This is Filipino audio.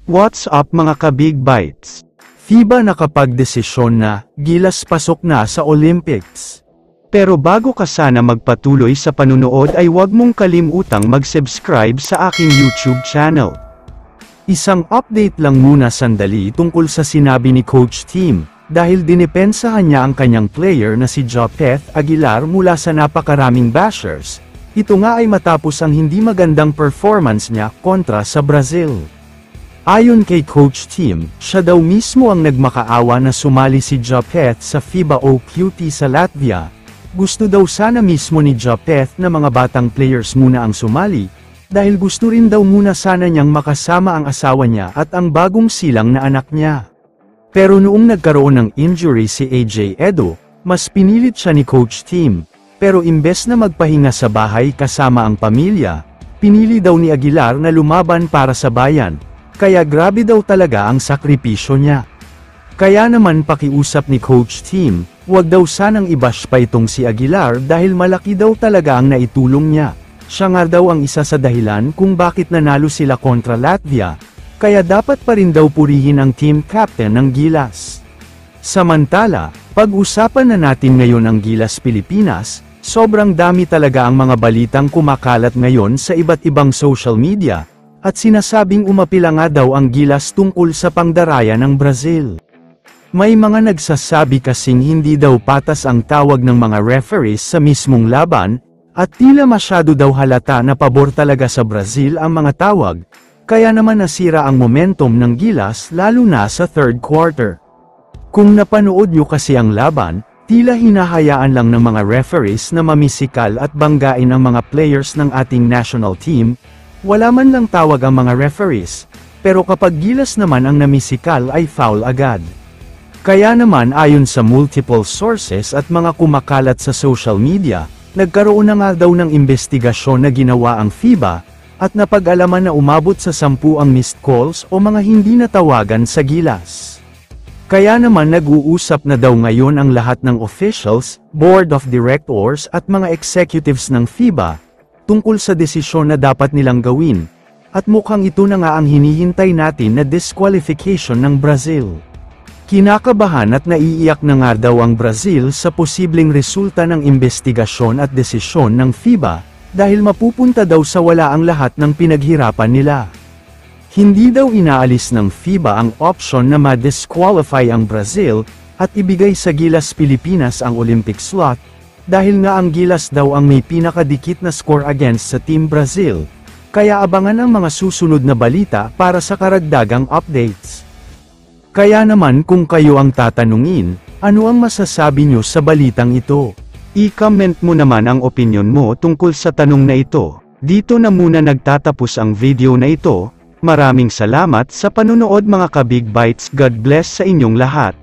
What's up mga ka-Big Bites? FIBA nakapagdesisyon na, Gilas pasok na sa Olympics. Pero bago ka sana magpatuloy sa panunood ay huwag mong kalimutang mag-subscribe sa aking YouTube channel. Isang update lang muna sandali tungkol sa sinabi ni Coach Tim, dahil dinipensahan niya ang kanyang player na si Jopeth Aguilar mula sa napakaraming bashers. Ito nga ay matapos ang hindi magandang performance niya kontra sa Brazil. Ayon kay Coach Tim, siya daw mismo ang nagmakaawa na sumali si Jopeth sa FIBA OQT sa Latvia. Gusto daw sana mismo ni Jopeth na mga batang players muna ang sumali, dahil gusto rin daw muna sana niyang makasama ang asawa niya at ang bagong silang na anak niya. Pero noong nagkaroon ng injury si AJ Edo, mas pinilit siya ni Coach Tim, pero imbes na magpahinga sa bahay kasama ang pamilya, pinili daw ni Aguilar na lumaban para sa bayan. Kaya grabe daw talaga ang sakripisyo niya. Kaya naman pakiusap ni Coach Tim, huwag daw sanang i-bash pa itong si Aguilar dahil malaki daw talaga ang naitulong niya. Siya nga daw ang isa sa dahilan kung bakit nanalo sila kontra Latvia, kaya dapat pa rin daw purihin ang team captain ng Gilas. Samantala, pag-usapan na natin ngayon ang Gilas Pilipinas, sobrang dami talaga ang mga balitang kumakalat ngayon sa iba't ibang social media. At sinasabing umapila nga daw ang Gilas tungkol sa pangdaraya ng Brazil. May mga nagsasabi kasing hindi daw patas ang tawag ng mga referees sa mismong laban, at tila masyado daw halata na pabor talaga sa Brazil ang mga tawag, kaya naman nasira ang momentum ng Gilas lalo na sa third quarter. Kung napanood nyo kasi ang laban, tila hinahayaan lang ng mga referees na mamisikal at banggain ang mga players ng ating national team. Wala man lang tawag ang mga referees, pero kapag Gilas naman ang namisikal ay foul agad. Kaya naman ayon sa multiple sources at mga kumakalat sa social media, nagkaroon na nga daw ng investigasyon na ginawa ang FIBA, at napag-alaman na umabot sa 10 ang missed calls o mga hindi natawagan sa Gilas. Kaya naman nag-uusap na daw ngayon ang lahat ng officials, board of directors at mga executives ng FIBA, tungkol sa desisyon na dapat nilang gawin, at mukhang ito na nga ang hinihintay natin na disqualification ng Brazil. Kinakabahan at naiiyak na nga daw ang Brazil sa posibleng resulta ng investigasyon at desisyon ng FIBA, dahil mapupunta daw sa wala ang lahat ng pinaghirapan nila. Hindi daw inaalis ng FIBA ang option na ma-disqualify ang Brazil, at ibigay sa Gilas Pilipinas ang Olympic slot, dahil nga ang Gilas daw ang may pinakadikit na score against sa Team Brazil, kaya abangan ang mga susunod na balita para sa karagdagang updates. Kaya naman kung kayo ang tatanungin, ano ang masasabi nyo sa balitang ito? I-comment mo naman ang opinion mo tungkol sa tanong na ito. Dito na muna nagtatapos ang video na ito. Maraming salamat sa panunood mga ka-Big Bites. God bless sa inyong lahat.